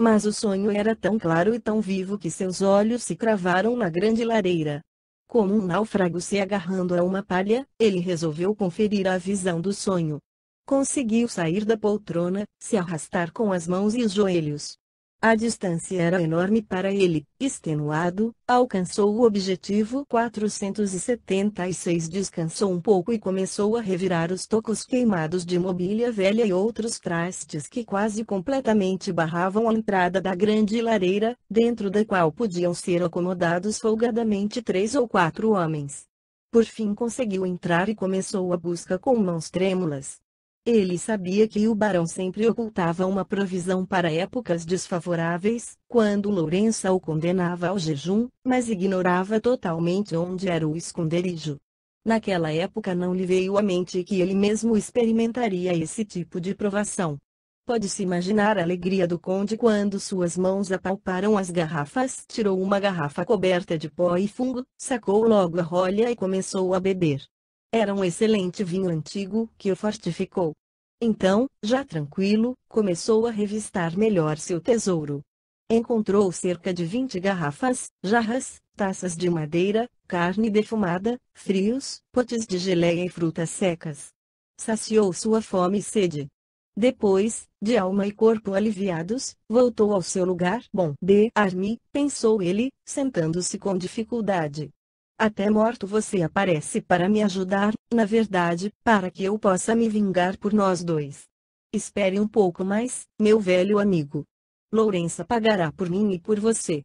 Mas o sonho era tão claro e tão vivo que seus olhos se cravaram na grande lareira. Como um náufrago se agarrando a uma palha, ele resolveu conferir a visão do sonho. Conseguiu sair da poltrona, se arrastar com as mãos e os joelhos. A distância era enorme para ele. Extenuado, alcançou o objetivo 476. Descansou um pouco e começou a revirar os tocos queimados de mobília velha e outros trastes que quase completamente barravam a entrada da grande lareira, dentro da qual podiam ser acomodados folgadamente 3 ou 4 homens. Por fim conseguiu entrar e começou a busca com mãos trêmulas. Ele sabia que o barão sempre ocultava uma provisão para épocas desfavoráveis, quando Lourença o condenava ao jejum, mas ignorava totalmente onde era o esconderijo. Naquela época não lhe veio à mente que ele mesmo experimentaria esse tipo de provação. Pode-se imaginar a alegria do conde quando suas mãos apalparam as garrafas. Tirou uma garrafa coberta de pó e fungo, sacou logo a rolha e começou a beber. Era um excelente vinho antigo que o fortificou. Então, já tranquilo, começou a revistar melhor seu tesouro. Encontrou cerca de 20 garrafas, jarras, taças de madeira, carne defumada, frios, potes de geleia e frutas secas. Saciou sua fome e sede. Depois, de alma e corpo aliviados, voltou ao seu lugar. Bom, Bearme, pensou ele, sentando-se com dificuldade. Até morto você aparece para me ajudar, na verdade, para que eu possa me vingar por nós dois. Espere um pouco mais, meu velho amigo. Lourença pagará por mim e por você.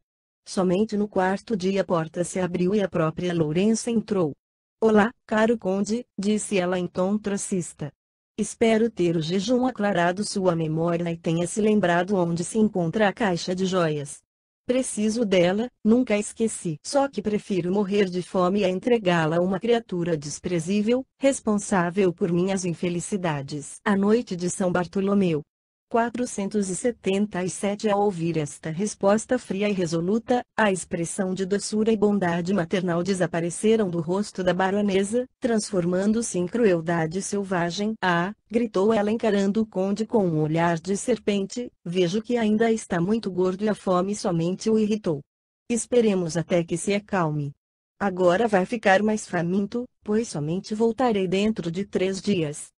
Somente no quarto dia a porta se abriu e a própria Lourença entrou. Olá, caro conde, disse ela em tom trocista. Espero ter o jejum aclarado sua memória e tenha se lembrado onde se encontra a caixa de joias. Preciso dela, nunca a esqueci. Só que prefiro morrer de fome a entregá-la a uma criatura desprezível, responsável por minhas infelicidades. A noite de São Bartolomeu. 477. Ao ouvir esta resposta fria e resoluta, a expressão de doçura e bondade maternal desapareceram do rosto da baronesa, transformando-se em crueldade selvagem. Ah, gritou ela encarando o conde com um olhar de serpente, vejo que ainda está muito gordo e a fome somente o irritou. Esperemos até que se acalme. Agora vai ficar mais faminto, pois somente voltarei dentro de 3 dias.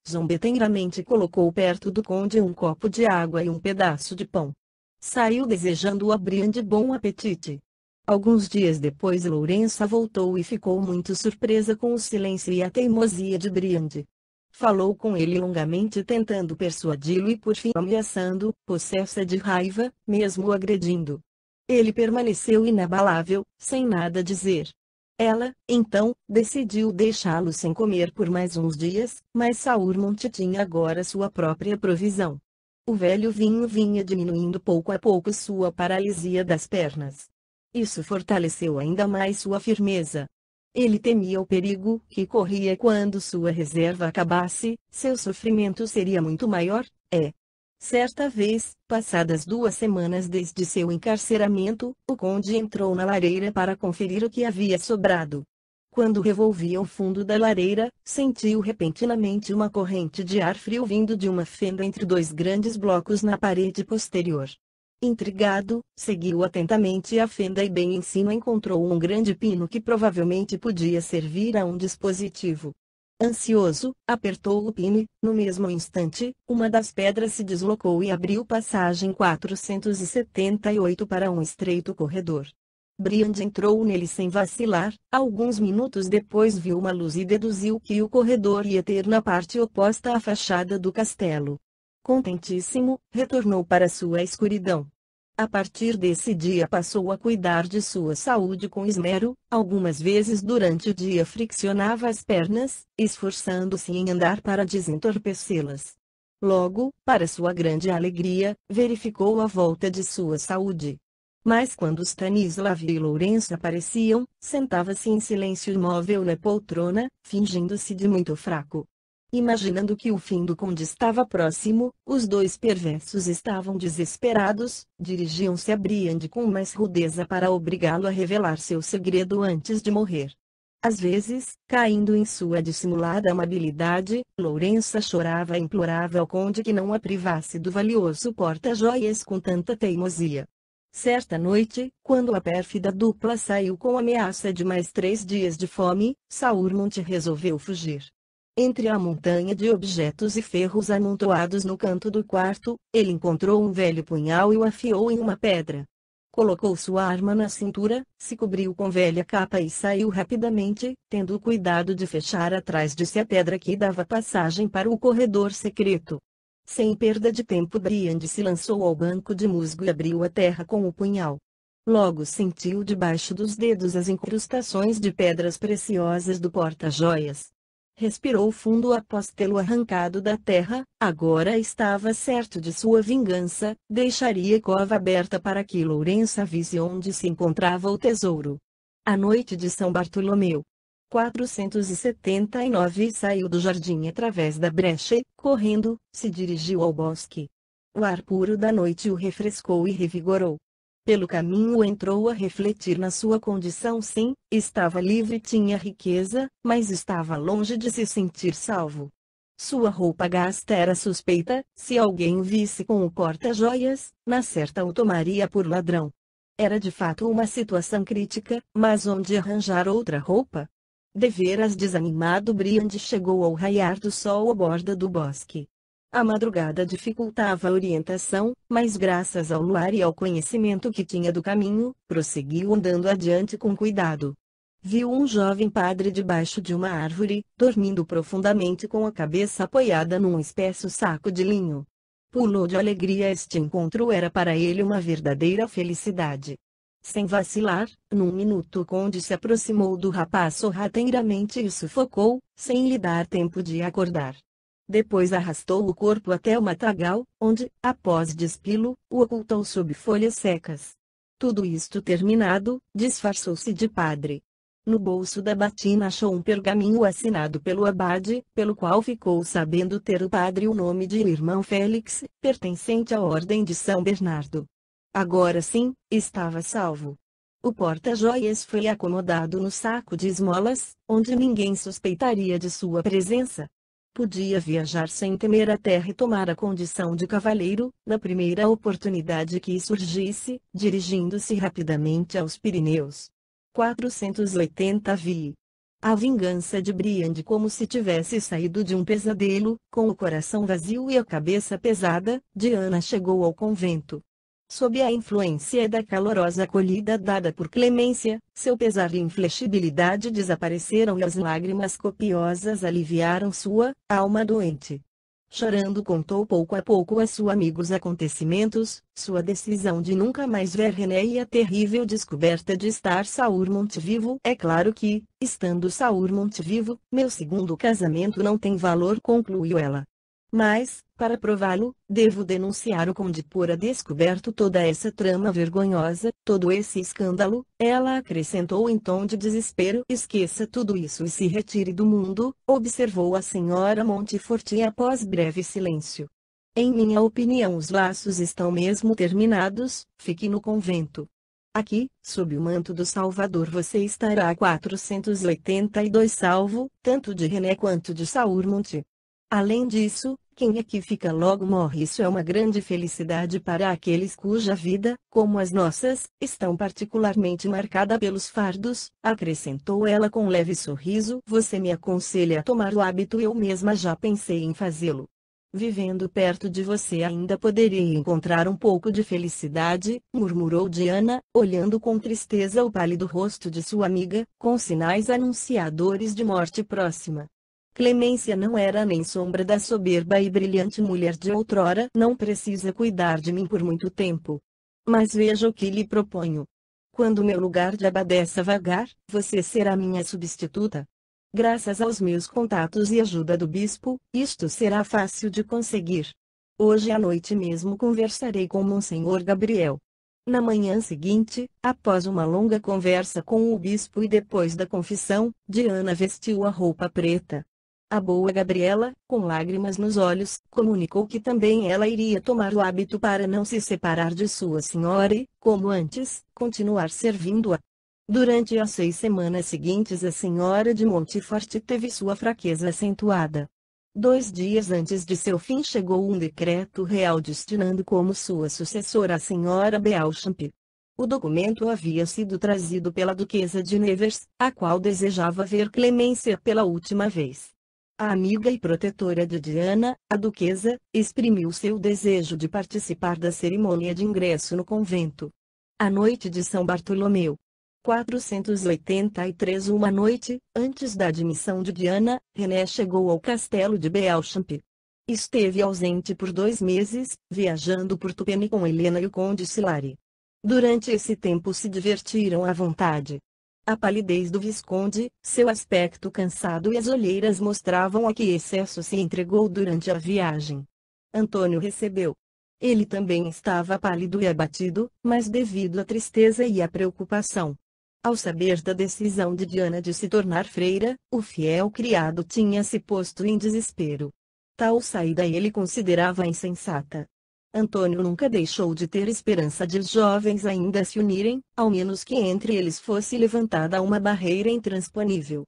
Zombeteiramente colocou perto do conde um copo de água e um pedaço de pão. Saiu desejando a Briande bom apetite. Alguns dias depois Lourença voltou e ficou muito surpresa com o silêncio e a teimosia de Briande. Falou com ele longamente tentando persuadi-lo e por fim ameaçando, possessa de raiva, mesmo o agredindo. Ele permaneceu inabalável, sem nada dizer. Ela, então, decidiu deixá-lo sem comer por mais uns dias, mas Saurmont tinha agora sua própria provisão. O velho vinho vinha diminuindo pouco a pouco sua paralisia das pernas. Isso fortaleceu ainda mais sua firmeza. Ele temia o perigo que corria quando sua reserva acabasse, seu sofrimento seria muito maior. Certa vez, passadas 2 semanas desde seu encarceramento, o conde entrou na lareira para conferir o que havia sobrado. Quando revolvia o fundo da lareira, sentiu repentinamente uma corrente de ar frio vindo de uma fenda entre 2 grandes blocos na parede posterior. Intrigado, seguiu atentamente a fenda e bem em cima encontrou um grande pino que provavelmente podia servir a um dispositivo. Ansioso, apertou o pino e, no mesmo instante, uma das pedras se deslocou e abriu passagem 478 para um estreito corredor. Briand entrou nele sem vacilar, alguns minutos depois viu uma luz e deduziu que o corredor ia ter na parte oposta à fachada do castelo. Contentíssimo, retornou para sua escuridão. A partir desse dia passou a cuidar de sua saúde com esmero, algumas vezes durante o dia friccionava as pernas, esforçando-se em andar para desentorpecê-las. Logo, para sua grande alegria, verificou a volta de sua saúde. Mas quando Stanislav e Lourenço apareciam, sentava-se em silêncio imóvel na poltrona, fingindo-se de muito fraco. Imaginando que o fim do conde estava próximo, os 2 perversos estavam desesperados, dirigiam-se a Briand com mais rudeza para obrigá-lo a revelar seu segredo antes de morrer. Às vezes, caindo em sua dissimulada amabilidade, Lourença chorava e implorava ao conde que não a privasse do valioso porta-joias com tanta teimosia. Certa noite, quando a pérfida dupla saiu com ameaça de mais 3 dias de fome, Saurmont resolveu fugir. Entre a montanha de objetos e ferros amontoados no canto do quarto, ele encontrou um velho punhal e o afiou em uma pedra. Colocou sua arma na cintura, se cobriu com velha capa e saiu rapidamente, tendo o cuidado de fechar atrás de si a pedra que dava passagem para o corredor secreto. Sem perda de tempo, Briand se lançou ao banco de musgo e abriu a terra com o punhal. Logo sentiu debaixo dos dedos as incrustações de pedras preciosas do porta-joias. Respirou fundo após tê-lo arrancado da terra, agora estava certo de sua vingança, deixaria a cova aberta para que Lourença visse onde se encontrava o tesouro. A noite de São Bartolomeu. 479 saiu do jardim através da brecha e, correndo, se dirigiu ao bosque. O ar puro da noite o refrescou e revigorou. Pelo caminho entrou a refletir na sua condição. Sim, estava livre, tinha riqueza, mas estava longe de se sentir salvo. Sua roupa gasta era suspeita, se alguém o visse com o porta-joias, na certa o tomaria por ladrão. Era de fato uma situação crítica, mas onde arranjar outra roupa? Deveras desanimado, Briand chegou ao raiar do sol à borda do bosque. A madrugada dificultava a orientação, mas graças ao luar e ao conhecimento que tinha do caminho, prosseguiu andando adiante com cuidado. Viu um jovem padre debaixo de uma árvore, dormindo profundamente com a cabeça apoiada num espesso saco de linho. Pulou de alegria. Este encontro era para ele uma verdadeira felicidade. Sem vacilar, num minuto o conde se aproximou do rapaz sorrateiramente e o sufocou, sem lhe dar tempo de acordar. Depois arrastou o corpo até o matagal, onde, após despi-lo, o ocultou sob folhas secas. Tudo isto terminado, disfarçou-se de padre. No bolso da batina achou um pergaminho assinado pelo abade, pelo qual ficou sabendo ter o padre o nome de irmão Félix, pertencente à Ordem de São Bernardo. Agora sim, estava salvo. O porta-joias foi acomodado no saco de esmolas, onde ninguém suspeitaria de sua presença. Podia viajar sem temer a terra e tomar a condição de cavaleiro, na primeira oportunidade que surgisse, dirigindo-se rapidamente aos Pirineus. 480 vi. A vingança de Briand, como se tivesse saído de um pesadelo, com o coração vazio e a cabeça pesada, Diana chegou ao convento. Sob a influência da calorosa acolhida dada por Clemência, seu pesar e inflexibilidade desapareceram e as lágrimas copiosas aliviaram sua alma doente. Chorando contou pouco a pouco a seu amigo os acontecimentos, sua decisão de nunca mais ver René e a terrível descoberta de estar Saurmont vivo. É claro que, estando Saurmont vivo, meu segundo casamento não tem valor, concluiu ela. Mas, para prová-lo, devo denunciar o conde por a descoberto toda essa trama vergonhosa, todo esse escândalo, ela acrescentou em tom de desespero. Esqueça tudo isso e se retire do mundo, observou a senhora Montfort após breve silêncio. Em minha opinião os laços estão mesmo terminados, fique no convento. Aqui, sob o manto do Salvador você estará 482 salvo, tanto de René quanto de Saurmont. Além disso, quem aqui fica logo morre. Isso é uma grande felicidade para aqueles cuja vida, como as nossas, estão particularmente marcada pelos fardos, acrescentou ela com um leve sorriso. Você me aconselha a tomar o hábito? Eu mesma já pensei em fazê-lo. Vivendo perto de você ainda poderia encontrar um pouco de felicidade, murmurou Diana, olhando com tristeza o pálido rosto de sua amiga, com sinais anunciadores de morte próxima. Clemência não era nem sombra da soberba e brilhante mulher de outrora. Não precisa cuidar de mim por muito tempo. Mas veja o que lhe proponho. Quando meu lugar de abadesa vagar, você será minha substituta. Graças aos meus contatos e ajuda do bispo, isto será fácil de conseguir. Hoje à noite mesmo conversarei com Monsenhor Gabriel. Na manhã seguinte, após uma longa conversa com o bispo e depois da confissão, Diana vestiu a roupa preta. A boa Gabriela, com lágrimas nos olhos, comunicou que também ela iria tomar o hábito para não se separar de sua senhora e, como antes, continuar servindo-a. Durante as 6 semanas seguintes, a senhora de Montfort teve sua fraqueza acentuada. 2 dias antes de seu fim chegou um decreto real destinando como sua sucessora a senhora Beauchamp. O documento havia sido trazido pela duquesa de Nevers, a qual desejava ver Clemência pela última vez. A amiga e protetora de Diana, a duquesa, exprimiu seu desejo de participar da cerimônia de ingresso no convento. A noite de São Bartolomeu. 483. Uma noite, antes da admissão de Diana, René chegou ao castelo de Beauchamp. Esteve ausente por 2 meses, viajando por Tupene com Helena e o conde Silari. Durante esse tempo se divertiram à vontade. A palidez do visconde, seu aspecto cansado e as olheiras mostravam a que excesso se entregou durante a viagem. Antônio recebeu. Ele também estava pálido e abatido, mas devido à tristeza e à preocupação. Ao saber da decisão de Diana de se tornar freira, o fiel criado tinha se posto em desespero. Tal saída ele considerava insensata. Antônio nunca deixou de ter esperança de os jovens ainda se unirem, ao menos que entre eles fosse levantada uma barreira intransponível.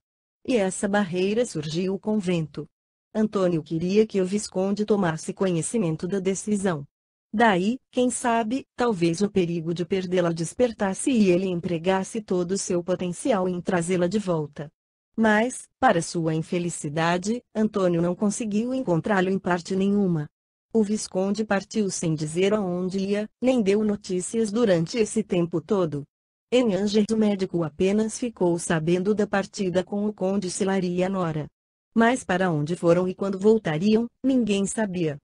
E essa barreira surgiu o convento. Antônio queria que o visconde tomasse conhecimento da decisão. Daí, quem sabe, talvez o perigo de perdê-la despertasse e ele empregasse todo o seu potencial em trazê-la de volta. Mas, para sua infelicidade, Antônio não conseguiu encontrá-lo em parte nenhuma. O visconde partiu sem dizer aonde ia, nem deu notícias durante esse tempo todo. Em Angers o médico apenas ficou sabendo da partida com o conde Silari e a nora. Mas para onde foram e quando voltariam, ninguém sabia.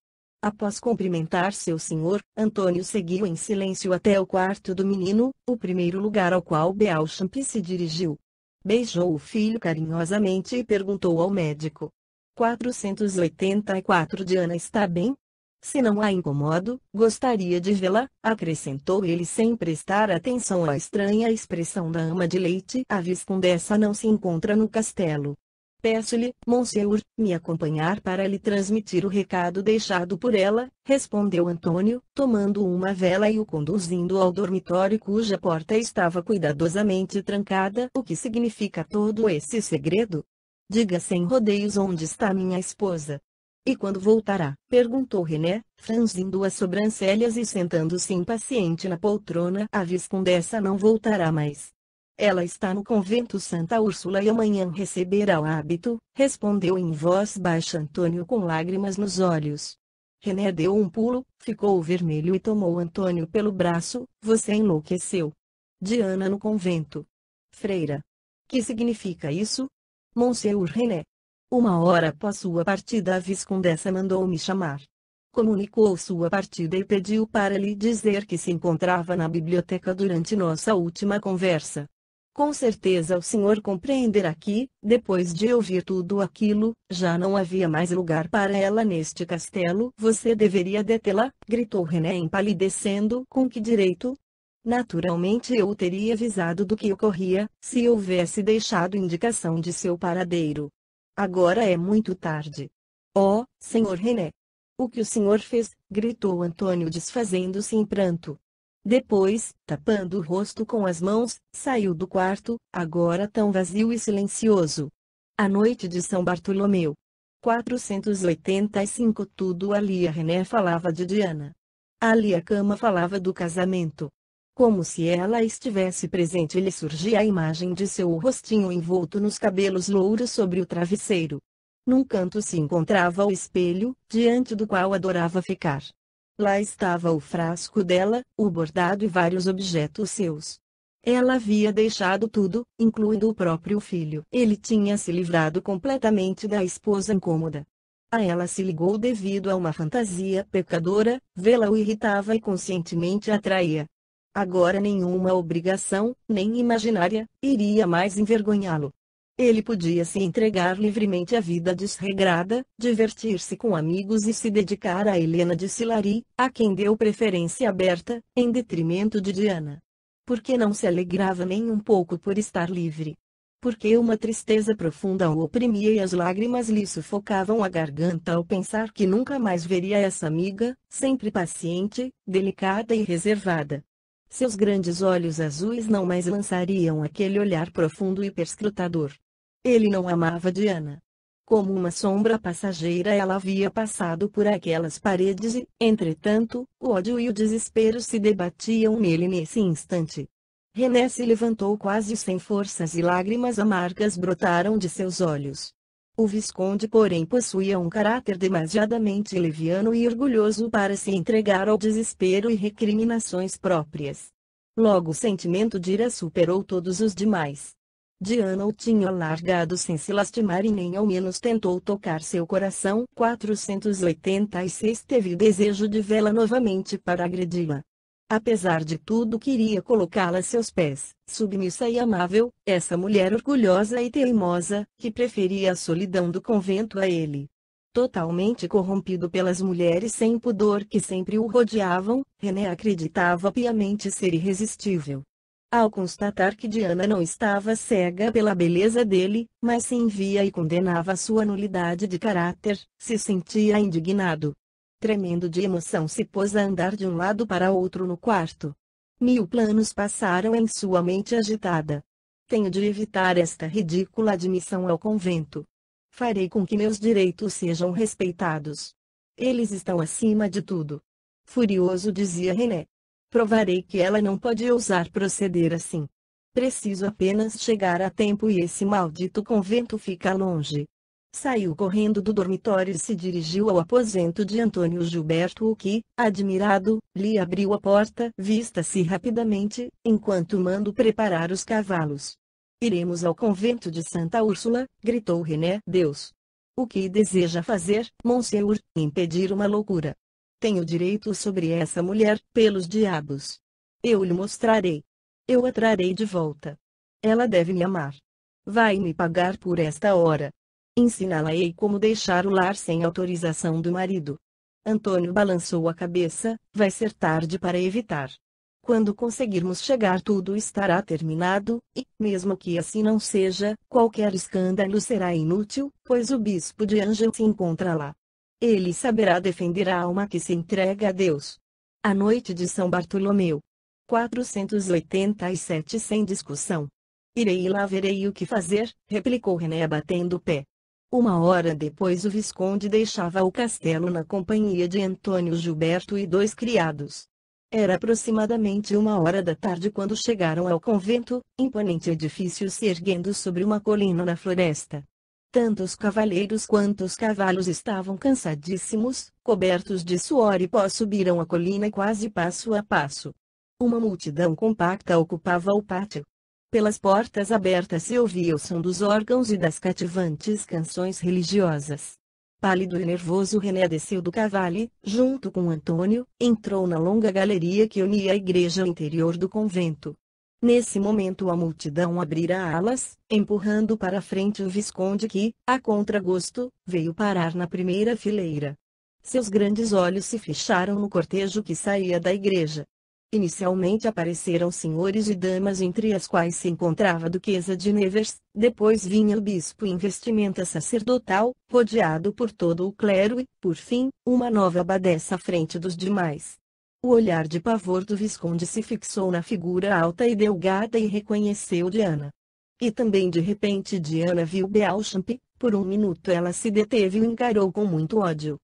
Após cumprimentar seu senhor, Antônio seguiu em silêncio até o quarto do menino, o primeiro lugar ao qual Beauchamp se dirigiu. Beijou o filho carinhosamente e perguntou ao médico. 484. Diana está bem? Se não a incomodo, gostaria de vê-la, acrescentou ele sem prestar atenção à estranha expressão da ama de leite. A viscondessa não se encontra no castelo. Peço-lhe, Monsieur, me acompanhar para lhe transmitir o recado deixado por ela, respondeu Antônio, tomando uma vela e o conduzindo ao dormitório cuja porta estava cuidadosamente trancada. O que significa todo esse segredo? Diga sem rodeios onde está minha esposa. E quando voltará? Perguntou René, franzindo as sobrancelhas e sentando-se impaciente na poltrona. A viscondessa não voltará mais. Ela está no convento Santa Úrsula e amanhã receberá o hábito, respondeu em voz baixa Antônio com lágrimas nos olhos. René deu um pulo, ficou vermelho e tomou Antônio pelo braço. Você enlouqueceu. Diana no convento. Freira. Que significa isso? Monsieur René. 1 hora após sua partida a viscondessa mandou-me chamar. Comunicou sua partida e pediu para lhe dizer que se encontrava na biblioteca durante nossa última conversa. Com certeza o senhor compreenderá que, depois de ouvir tudo aquilo, já não havia mais lugar para ela neste castelo. Você deveria detê-la, gritou René empalidecendo. Com que direito? Naturalmente eu o teria avisado do que ocorria, se houvesse deixado indicação de seu paradeiro. Agora é muito tarde. Oh, senhor René! O que o senhor fez? Gritou Antônio desfazendo-se em pranto. Depois, tapando o rosto com as mãos, saiu do quarto, agora tão vazio e silencioso. A noite de São Bartolomeu. 485. Tudo ali a René falava de Diana. Ali a cama falava do casamento. Como se ela estivesse presente lhe surgia a imagem de seu rostinho envolto nos cabelos louros sobre o travesseiro. Num canto se encontrava o espelho, diante do qual adorava ficar. Lá estava o frasco dela, o bordado e vários objetos seus. Ela havia deixado tudo, incluindo o próprio filho. Ele tinha se livrado completamente da esposa incômoda. A ela se ligou devido a uma fantasia pecadora, vê-la o irritava e conscientemente atraía. Agora nenhuma obrigação, nem imaginária, iria mais envergonhá-lo. Ele podia se entregar livremente à vida desregrada, divertir-se com amigos e se dedicar a Helena de Silari, a quem deu preferência aberta, em detrimento de Diana. Porque não se alegrava nem um pouco por estar livre. Porque uma tristeza profunda o oprimia e as lágrimas lhe sufocavam a garganta ao pensar que nunca mais veria essa amiga, sempre paciente, delicada e reservada. Seus grandes olhos azuis não mais lançariam aquele olhar profundo e perscrutador. Ele não amava Diana. Como uma sombra passageira ela havia passado por aquelas paredes e, entretanto, o ódio e o desespero se debatiam nele nesse instante. René se levantou quase sem forças e lágrimas amargas brotaram de seus olhos. O Visconde, porém, possuía um caráter demasiadamente leviano e orgulhoso para se entregar ao desespero e recriminações próprias. Logo o sentimento de ira superou todos os demais. Diana o tinha largado sem se lastimar e nem ao menos tentou tocar seu coração. 486 Teve desejo de vê-la novamente para agredi-la. Apesar de tudo queria colocá-la a seus pés, submissa e amável, essa mulher orgulhosa e teimosa, que preferia a solidão do convento a ele. Totalmente corrompido pelas mulheres sem pudor que sempre o rodeavam, René acreditava piamente ser irresistível. Ao constatar que Diana não estava cega pela beleza dele, mas sim via e condenava sua nulidade de caráter, se sentia indignado. Tremendo de emoção se pôs a andar de um lado para outro no quarto. 1000 planos passaram em sua mente agitada. Tenho de evitar esta ridícula admissão ao convento. Farei com que meus direitos sejam respeitados. Eles estão acima de tudo. Furioso dizia René. Provarei que ela não pode ousar proceder assim. Preciso apenas chegar a tempo e esse maldito convento fica longe. Saiu correndo do dormitório e se dirigiu ao aposento de Antônio Gilberto, o que, admirado, lhe abriu a porta. Vista-se rapidamente, enquanto mando preparar os cavalos. Iremos ao convento de Santa Úrsula, gritou René. Deus! O que deseja fazer, Monsieur? Impedir uma loucura. Tenho direito sobre essa mulher, pelos diabos. Eu lhe mostrarei. Eu a trarei de volta. Ela deve me amar. Vai me pagar por esta hora. Ensiná-la-ei como deixar o lar sem autorização do marido. Antônio balançou a cabeça. Vai ser tarde para evitar. Quando conseguirmos chegar tudo estará terminado, e, mesmo que assim não seja, qualquer escândalo será inútil, pois o bispo de Angers se encontra lá. Ele saberá defender a alma que se entrega a Deus. A noite de São Bartolomeu. 487 Sem discussão. Irei e lá verei o que fazer, replicou René batendo o pé. 1 hora depois o Visconde deixava o castelo na companhia de Antônio Gilberto e 2 criados. Era aproximadamente 1 hora da tarde quando chegaram ao convento, imponente edifício se erguendo sobre uma colina na floresta. Tanto os cavaleiros quanto os cavalos estavam cansadíssimos, cobertos de suor e pó subiram a colina quase passo a passo. Uma multidão compacta ocupava o pátio. Pelas portas abertas se ouvia o som dos órgãos e das cativantes canções religiosas. Pálido e nervoso René desceu do cavalo e, junto com Antônio, entrou na longa galeria que unia a igreja ao interior do convento. Nesse momento a multidão abrira alas, empurrando para a frente o Visconde que, a contragosto, veio parar na primeira fileira. Seus grandes olhos se fecharam no cortejo que saía da igreja. Inicialmente apareceram senhores e damas entre as quais se encontrava a Duquesa de Nevers, depois vinha o bispo em vestimenta sacerdotal, rodeado por todo o clero e, por fim, uma nova abadesa à frente dos demais. O olhar de pavor do Visconde se fixou na figura alta e delgada e reconheceu Diana. E também de repente Diana viu Beauchamp. Por um minuto ela se deteve e o encarou com muito ódio.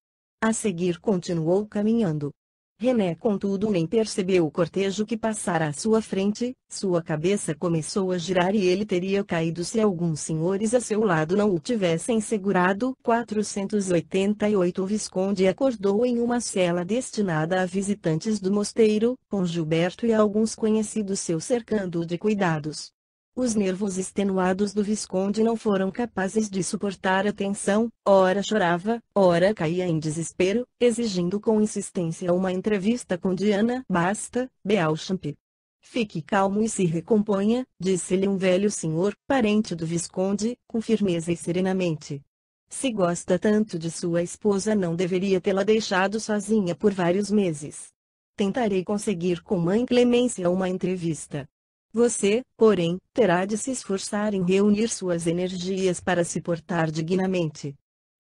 A seguir continuou caminhando. René contudo nem percebeu o cortejo que passara à sua frente, sua cabeça começou a girar e ele teria caído se alguns senhores a seu lado não o tivessem segurado. 488 O Visconde acordou em uma cela destinada a visitantes do mosteiro, com Gilberto e alguns conhecidos seus cercando-o de cuidados. Os nervos extenuados do Visconde não foram capazes de suportar a tensão, ora chorava, ora caía em desespero, exigindo com insistência uma entrevista com Diana. Basta, Beauchamp. Fique calmo e se recomponha, disse-lhe um velho senhor, parente do Visconde, com firmeza e serenamente. Se gosta tanto de sua esposa não deveria tê-la deixado sozinha por vários meses. Tentarei conseguir com Mãe Clemência uma entrevista. Você, porém, terá de se esforçar em reunir suas energias para se portar dignamente.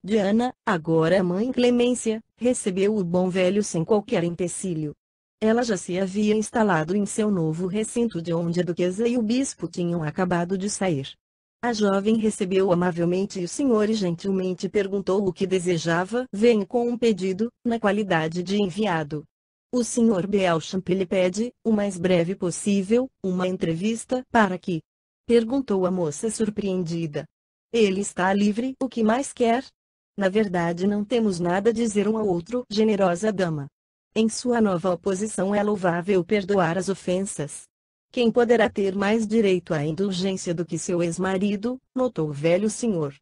Diana, agora Mãe Clemência, recebeu o bom velho sem qualquer empecilho. Ela já se havia instalado em seu novo recinto de onde a duquesa e o bispo tinham acabado de sair. A jovem recebeu amavelmente o senhor e gentilmente perguntou o que desejava. Venho com um pedido, na qualidade de enviado. O senhor Beauchamp lhe pede, o mais breve possível, uma entrevista. Para que? Perguntou a moça surpreendida. Ele está livre. O que mais quer? Na verdade não temos nada a dizer um ao outro. Generosa dama. Em sua nova posição é louvável perdoar as ofensas. Quem poderá ter mais direito à indulgência do que seu ex-marido? Notou o velho senhor.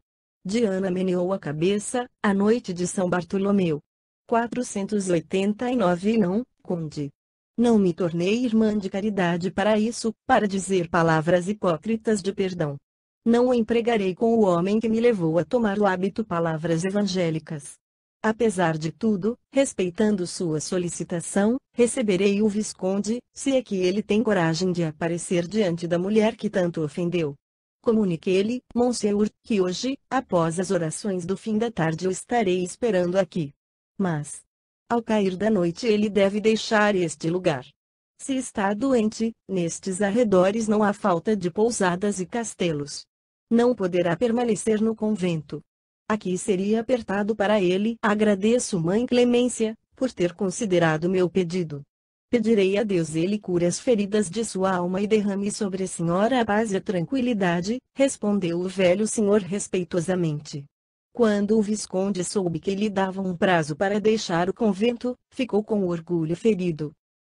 Diana meneou a cabeça. A noite de São Bartolomeu. 489. Não, conde. Não me tornei irmã de caridade para isso, para dizer palavras hipócritas de perdão. Não o empregarei com o homem que me levou a tomar o hábito. Palavras evangélicas. Apesar de tudo, respeitando sua solicitação, receberei o visconde, se é que ele tem coragem de aparecer diante da mulher que tanto ofendeu. Comunique-lhe, Monsieur, que hoje, após as orações do fim da tarde, eu estarei esperando aqui. Mas, ao cair da noite, ele deve deixar este lugar. Se está doente, nestes arredores não há falta de pousadas e castelos. Não poderá permanecer no convento. Aqui seria apertado para ele. Agradeço, Mãe Clemência, por ter considerado meu pedido. Pedirei a Deus ele cure as feridas de sua alma e derrame sobre a senhora a paz e a tranquilidade, respondeu o velho senhor respeitosamente. Quando o visconde soube que lhe davam um prazo para deixar o convento, ficou com o orgulho ferido.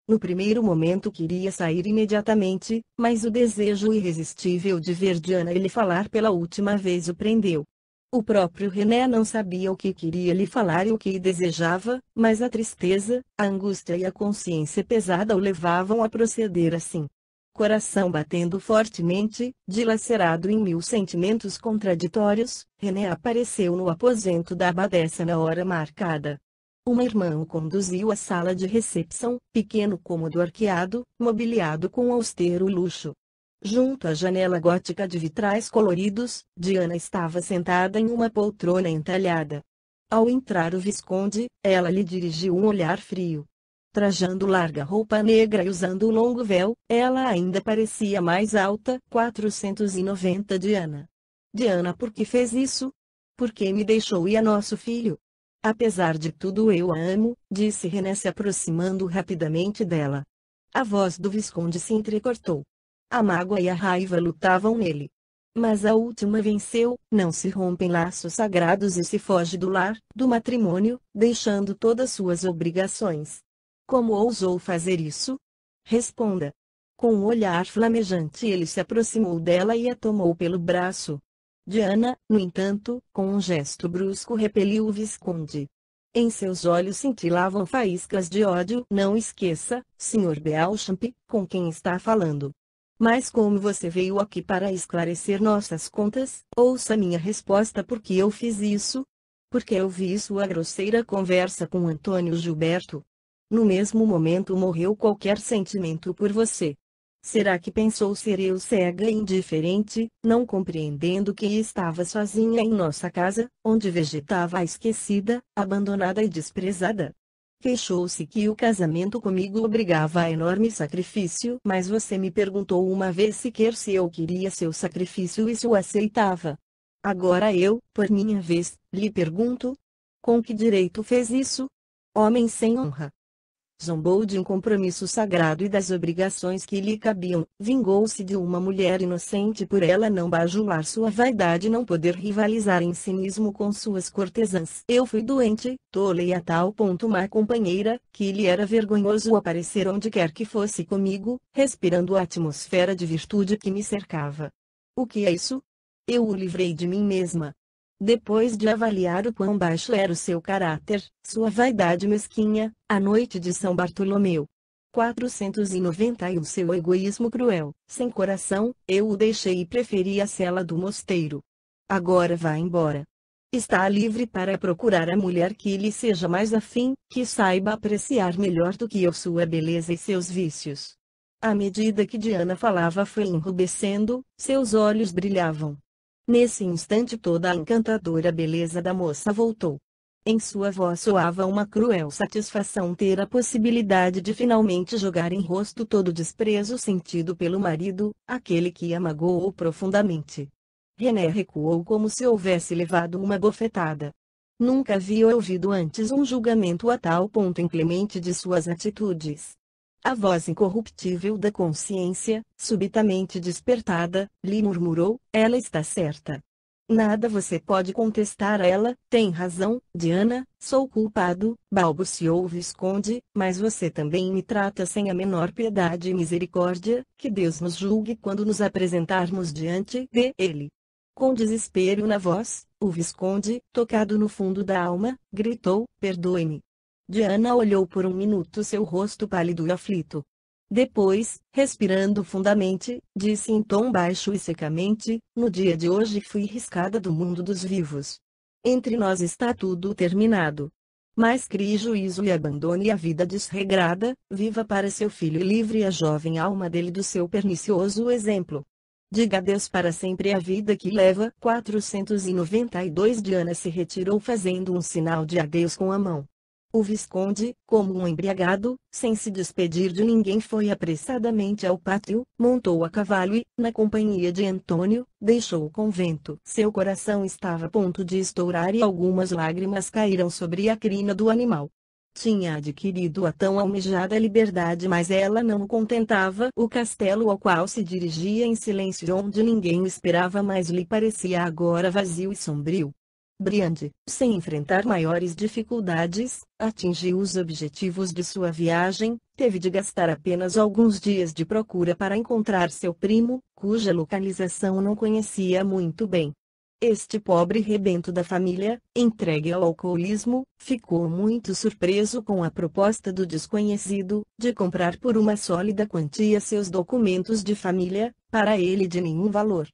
No primeiro momento queria sair imediatamente, mas o desejo irresistível de ver Diana e lhe falar pela última vez o prendeu. O próprio René não sabia o que queria lhe falar e o que desejava, mas a tristeza, a angústia e a consciência pesada o levavam a proceder assim. Coração batendo fortemente, dilacerado em mil sentimentos contraditórios, René apareceu no aposento da abadesa na hora marcada. Uma irmã o conduziu à sala de recepção, pequeno cômodo arqueado, mobiliado com austero luxo. Junto à janela gótica de vitrais coloridos, Diana estava sentada em uma poltrona entalhada. Ao entrar o visconde, ela lhe dirigiu um olhar frio. Trajando larga roupa negra e usando um longo véu, ela ainda parecia mais alta. 490. Diana. Diana, por que fez isso? Por que me deixou e a nosso filho? Apesar de tudo eu a amo, disse René se aproximando rapidamente dela. A voz do visconde se entrecortou. A mágoa e a raiva lutavam nele. Mas a última venceu. Não se rompem laços sagrados e se foge do lar, do matrimônio, deixando todas suas obrigações. Como ousou fazer isso? Responda. Com um olhar flamejante ele se aproximou dela e a tomou pelo braço. Diana, no entanto, com um gesto brusco repeliu o visconde. Em seus olhos cintilavam faíscas de ódio. Não esqueça, Sr. Beauchamp, com quem está falando. Mas como você veio aqui para esclarecer nossas contas, ouça minha resposta. Por que eu fiz isso? Porque eu vi sua grosseira conversa com Antônio Gilberto. No mesmo momento morreu qualquer sentimento por você. Será que pensou ser eu cega e indiferente, não compreendendo que estava sozinha em nossa casa, onde vegetava esquecida, abandonada e desprezada? Queixou-se que o casamento comigo obrigava a enorme sacrifício, mas você me perguntou uma vez sequer se eu queria seu sacrifício e se o aceitava. Agora eu, por minha vez, lhe pergunto: com que direito fez isso? Homem sem honra. Zombou de um compromisso sagrado e das obrigações que lhe cabiam, vingou-se de uma mulher inocente por ela não bajular sua vaidade e não poder rivalizar em cinismo com suas cortesãs. Eu fui doente, tola e a tal ponto má companheira, que lhe era vergonhoso aparecer onde quer que fosse comigo, respirando a atmosfera de virtude que me cercava. O que é isso? Eu o livrei de mim mesma. Depois de avaliar o quão baixo era o seu caráter, sua vaidade mesquinha, a noite de São Bartolomeu. 490 e o seu egoísmo cruel, sem coração, eu o deixei e preferi a cela do mosteiro. Agora vá embora. Está livre para procurar a mulher que lhe seja mais afim, que saiba apreciar melhor do que eu sua beleza e seus vícios. À medida que Diana falava foi enrubescendo, seus olhos brilhavam. Nesse instante toda a encantadora beleza da moça voltou. Em sua voz soava uma cruel satisfação ter a possibilidade de finalmente jogar em rosto todo o desprezo sentido pelo marido, aquele que a magoou profundamente. René recuou como se houvesse levado uma bofetada. Nunca havia ouvido antes um julgamento a tal ponto inclemente de suas atitudes. A voz incorruptível da consciência, subitamente despertada, lhe murmurou: ela está certa. Nada você pode contestar a ela, tem razão, Diana, sou culpado, balbuciou o Visconde, mas você também me trata sem a menor piedade e misericórdia, que Deus nos julgue quando nos apresentarmos diante de Ele. Com desespero na voz, o Visconde, tocado no fundo da alma, gritou: perdoe-me. Diana olhou por um minuto seu rosto pálido e aflito. Depois, respirando fundamente, disse em tom baixo e secamente: no dia de hoje fui riscada do mundo dos vivos. Entre nós está tudo terminado. Mas crie juízo e abandone a vida desregrada, viva para seu filho e livre a jovem alma dele do seu pernicioso exemplo. Diga adeus para sempre à vida que leva. 492 Diana se retirou fazendo um sinal de adeus com a mão. O Visconde, como um embriagado, sem se despedir de ninguém, foi apressadamente ao pátio, montou a cavalo e, na companhia de Antônio, deixou o convento. Seu coração estava a ponto de estourar e algumas lágrimas caíram sobre a crina do animal. Tinha adquirido a tão almejada liberdade, mas ela não o contentava. O castelo ao qual se dirigia em silêncio, onde ninguém o esperava mais, lhe parecia agora vazio e sombrio. Briande, sem enfrentar maiores dificuldades, atingiu os objetivos de sua viagem. Teve de gastar apenas alguns dias de procura para encontrar seu primo, cuja localização não conhecia muito bem. Este pobre rebento da família, entregue ao alcoolismo, ficou muito surpreso com a proposta do desconhecido, de comprar por uma sólida quantia seus documentos de família, para ele de nenhum valor.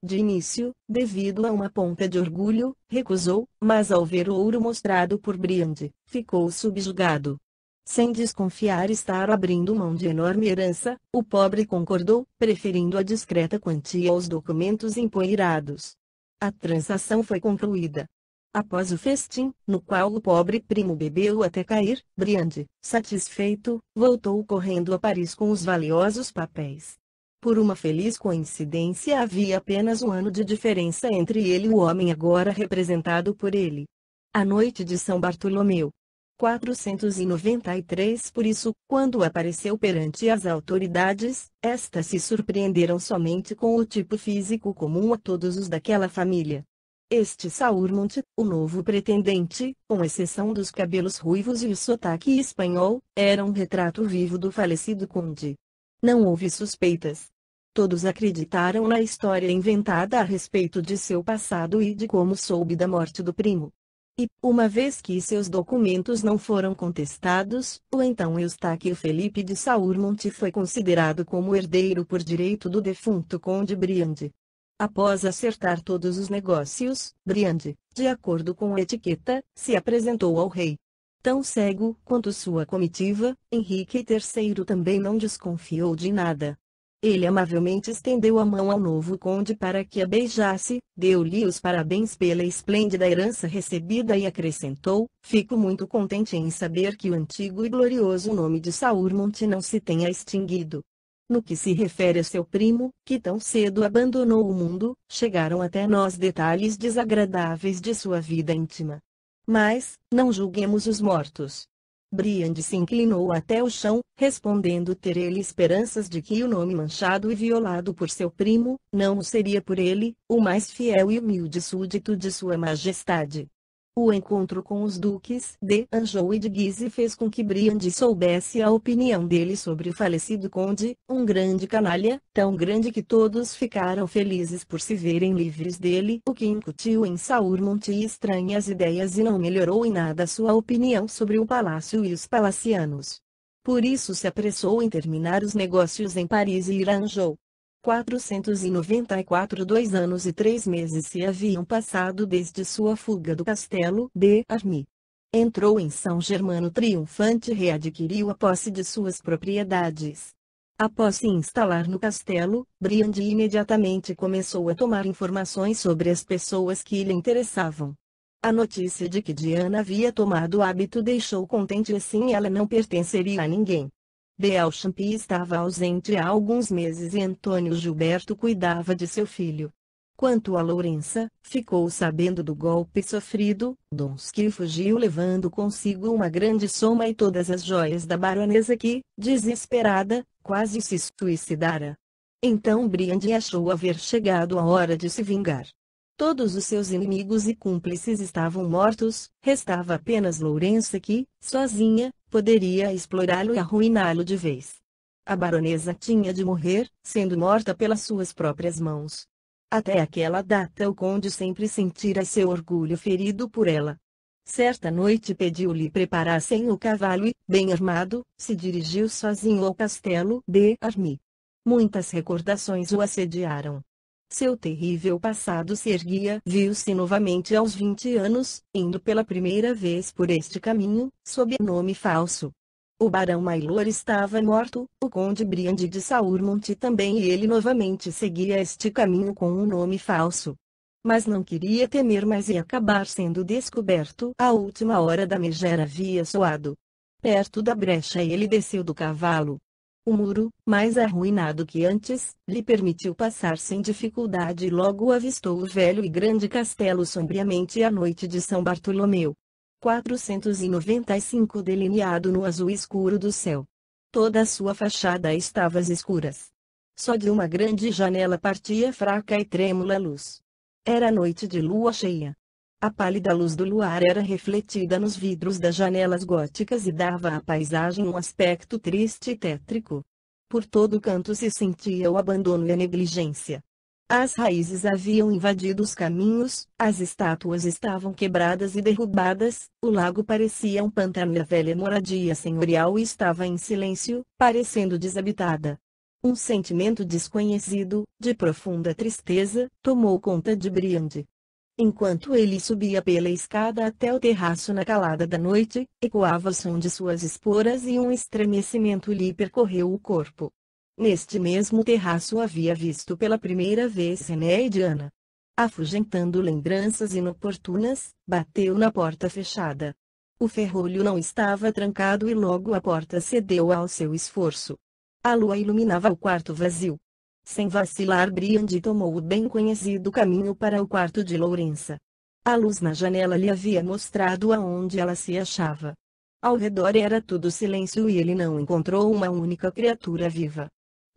De início, devido a uma ponta de orgulho, recusou, mas ao ver o ouro mostrado por Briande, ficou subjugado. Sem desconfiar estar abrindo mão de enorme herança, o pobre concordou, preferindo a discreta quantia aos documentos empoeirados. A transação foi concluída. Após o festim, no qual o pobre primo bebeu até cair, Briande, satisfeito, voltou correndo a Paris com os valiosos papéis. Por uma feliz coincidência, havia apenas um ano de diferença entre ele e o homem agora representado por ele. A noite de São Bartolomeu. 493. Por isso, quando apareceu perante as autoridades, estas se surpreenderam somente com o tipo físico comum a todos os daquela família. Este Saurmont, o novo pretendente, com exceção dos cabelos ruivos e o sotaque espanhol, era um retrato vivo do falecido conde. Não houve suspeitas. Todos acreditaram na história inventada a respeito de seu passado e de como soube da morte do primo. E, uma vez que seus documentos não foram contestados, o então Eustáquio Felipe de Saurmont foi considerado como herdeiro por direito do defunto conde Briande. Após acertar todos os negócios, Briande, de acordo com a etiqueta, se apresentou ao rei. Tão cego quanto sua comitiva, Henrique III também não desconfiou de nada. Ele amavelmente estendeu a mão ao novo conde para que a beijasse, deu-lhe os parabéns pela esplêndida herança recebida e acrescentou: fico muito contente em saber que o antigo e glorioso nome de Saurmont não se tenha extinguido. No que se refere a seu primo, que tão cedo abandonou o mundo, chegaram até nós detalhes desagradáveis de sua vida íntima. Mas, não julguemos os mortos. Briande se inclinou até o chão, respondendo ter ele esperanças de que o nome manchado e violado por seu primo, não o seria por ele, o mais fiel e humilde súdito de sua majestade. O encontro com os duques de Anjou e de Guise fez com que Briande soubesse a opinião dele sobre o falecido conde, um grande canalha, tão grande que todos ficaram felizes por se verem livres dele, o que incutiu em Saurmont estranhas ideias e não melhorou em nada sua opinião sobre o palácio e os palacianos. Por isso se apressou em terminar os negócios em Paris e ir a Anjou. 494 2 anos e 3 meses se haviam passado desde sua fuga do castelo de Army. Entrou em São Germano triunfante e readquiriu a posse de suas propriedades. Após se instalar no castelo, Briande imediatamente começou a tomar informações sobre as pessoas que lhe interessavam. A notícia de que Diana havia tomado o hábito deixou contente, assim ela não pertenceria a ninguém. Beauchamp estava ausente há alguns meses e Antônio Gilberto cuidava de seu filho. Quanto a Lourença, ficou sabendo do golpe sofrido, Donsky fugiu levando consigo uma grande soma e todas as joias da baronesa que, desesperada, quase se suicidara. Então Briand achou haver chegado a hora de se vingar. Todos os seus inimigos e cúmplices estavam mortos, restava apenas Lourença que, sozinha, poderia explorá-lo e arruiná-lo de vez. A baronesa tinha de morrer, sendo morta pelas suas próprias mãos. Até aquela data o conde sempre sentira seu orgulho ferido por ela. Certa noite pediu-lhe preparassem o cavalo e, bem armado, se dirigiu sozinho ao castelo de Army. Muitas recordações o assediaram. Seu terrível passado se erguia. Viu-se novamente aos 20 anos, indo pela primeira vez por este caminho, sob nome falso. O barão Maylor estava morto, o conde Briand de Saurmont também e ele novamente seguia este caminho com um nome falso. Mas não queria temer mais e acabar sendo descoberto. A última hora da megera havia soado. Perto da brecha ele desceu do cavalo. O muro, mais arruinado que antes, lhe permitiu passar sem dificuldade e logo avistou o velho e grande castelo sombriamente à noite de São Bartolomeu. 495 delineado no azul escuro do céu. Toda a sua fachada estava às escuras. Só de uma grande janela partia fraca e trêmula luz. Era noite de lua cheia. A pálida luz do luar era refletida nos vidros das janelas góticas e dava à paisagem um aspecto triste e tétrico. Por todo canto se sentia o abandono e a negligência. As raízes haviam invadido os caminhos, as estátuas estavam quebradas e derrubadas, o lago parecia um pântano e a velha moradia senhorial estava em silêncio, parecendo desabitada. Um sentimento desconhecido, de profunda tristeza, tomou conta de Briand. Enquanto ele subia pela escada até o terraço na calada da noite, ecoava o som de suas esporas e um estremecimento lhe percorreu o corpo. Neste mesmo terraço havia visto pela primeira vez René e Diana. Afugentando lembranças inoportunas, bateu na porta fechada. O ferrolho não estava trancado e logo a porta cedeu ao seu esforço. A lua iluminava o quarto vazio. Sem vacilar, Briand tomou o bem conhecido caminho para o quarto de Lourença. A luz na janela lhe havia mostrado aonde ela se achava. Ao redor era tudo silêncio e ele não encontrou uma única criatura viva.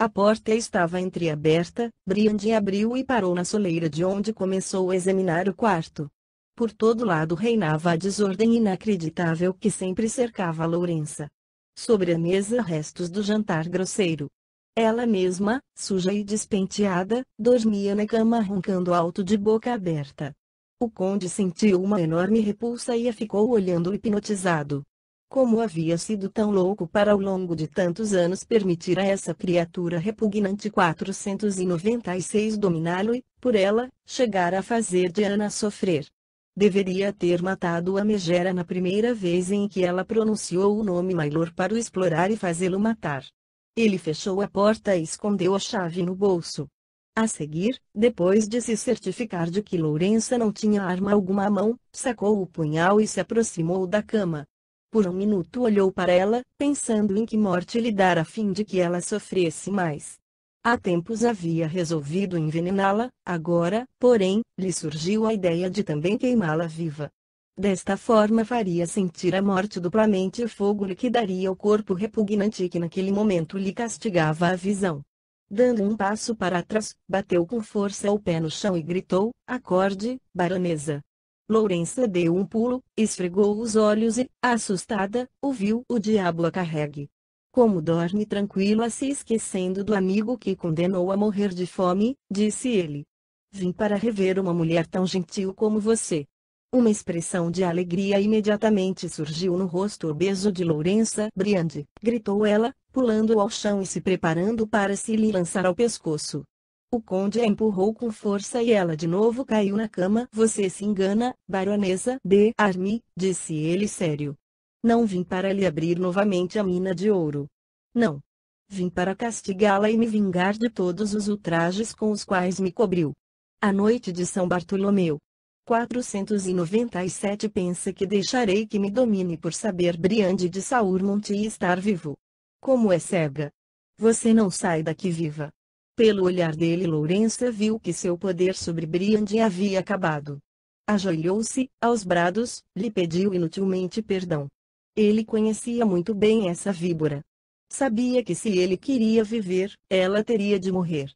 A porta estava entreaberta, Briand abriu e parou na soleira de onde começou a examinar o quarto. Por todo lado reinava a desordem inacreditável que sempre cercava Lourença. Sobre a mesa restos do jantar grosseiro. Ela mesma, suja e despenteada, dormia na cama roncando alto de boca aberta. O conde sentiu uma enorme repulsa e a ficou olhando hipnotizado. Como havia sido tão louco para ao longo de tantos anos permitir a essa criatura repugnante 496 dominá-lo e, por ela, chegar a fazer Diana sofrer. Deveria ter matado a megera na primeira vez em que ela pronunciou o nome Maylor para o explorar e fazê-lo matar. Ele fechou a porta e escondeu a chave no bolso. A seguir, depois de se certificar de que Lourença não tinha arma alguma à mão, sacou o punhal e se aproximou da cama. Por um minuto olhou para ela, pensando em que morte lhe dar a fim de que ela sofresse mais. Há tempos havia resolvido envenená-la, agora, porém, lhe surgiu a ideia de também queimá-la viva. Desta forma faria sentir a morte duplamente e o fogo liquidaria o corpo repugnante que naquele momento lhe castigava a visão. Dando um passo para trás, bateu com força o pé no chão e gritou: "Acorde, baronesa!" Lourença deu um pulo, esfregou os olhos e, assustada, ouviu o diabo a carregue. Como dorme tranquila se esquecendo do amigo que condenou a morrer de fome, disse ele. Vim para rever uma mulher tão gentil como você. Uma expressão de alegria imediatamente surgiu no rosto obeso de Lourença. Briand, gritou ela, pulando ao chão e se preparando para se lhe lançar ao pescoço. O conde a empurrou com força e ela de novo caiu na cama. Você se engana, baronesa de Army, disse ele sério. Não vim para lhe abrir novamente a mina de ouro. Não. Vim para castigá-la e me vingar de todos os ultrajes com os quais me cobriu. A noite de São Bartolomeu. 497 Pensa que deixarei que me domine por saber Briande de Saurmont e estar vivo. Como é cega! Você não sai daqui viva. Pelo olhar dele, Lourença viu que seu poder sobre Briande havia acabado. Ajoelhou-se aos brados, lhe pediu inutilmente perdão. Ele conhecia muito bem essa víbora. Sabia que se ele queria viver, ela teria de morrer.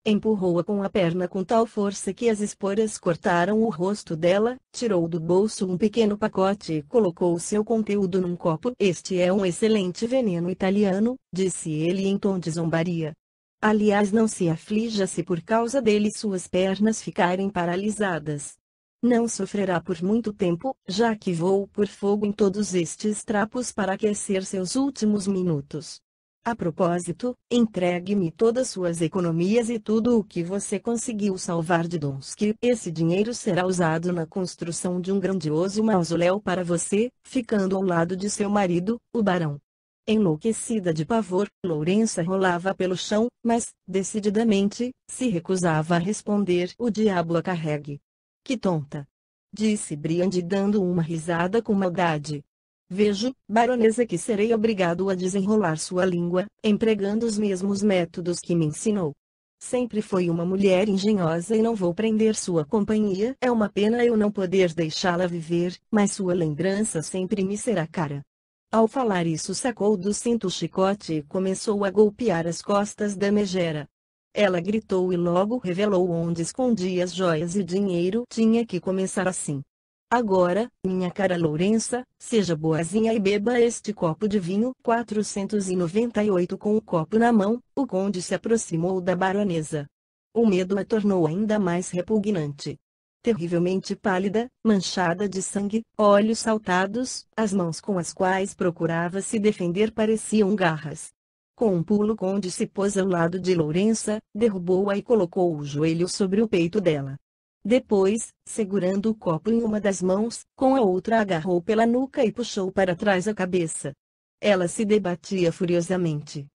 Empurrou-a com a perna com tal força que as esporas cortaram o rosto dela, tirou do bolso um pequeno pacote e colocou seu conteúdo num copo. Este é um excelente veneno italiano, disse ele em tom de zombaria. Aliás, não se aflija se por causa dele suas pernas ficarem paralisadas. Não sofrerá por muito tempo, já que vou pôr fogo em todos estes trapos para aquecer seus últimos minutos. A propósito, entregue-me todas suas economias e tudo o que você conseguiu salvar de Donsk. Esse dinheiro será usado na construção de um grandioso mausoléu para você, ficando ao lado de seu marido, o barão. Enlouquecida de pavor, Lourença rolava pelo chão, mas, decididamente, se recusava a responder. O diabo a carregue. Que tonta! Disse Briande dando uma risada com maldade. Vejo, baronesa, que serei obrigado a desenrolar sua língua, empregando os mesmos métodos que me ensinou. Sempre foi uma mulher engenhosa e não vou prender sua companhia. É uma pena eu não poder deixá-la viver, mas sua lembrança sempre me será cara. Ao falar isso, sacou do cinto o chicote e começou a golpear as costas da megera. Ela gritou e logo revelou onde escondia as joias e dinheiro. Tinha que começar assim. Agora, minha cara Lourença, seja boazinha e beba este copo de vinho. 498 Com o copo na mão, o conde se aproximou da baronesa. O medo a tornou ainda mais repugnante. Terrivelmente pálida, manchada de sangue, olhos saltados, as mãos com as quais procurava se defender pareciam garras. Com um pulo, o conde se pôs ao lado de Lourença, derrubou-a e colocou o joelho sobre o peito dela. Depois, segurando o copo em uma das mãos, com a outra agarrou pela nuca e puxou para trás a cabeça. Ela se debatia furiosamente.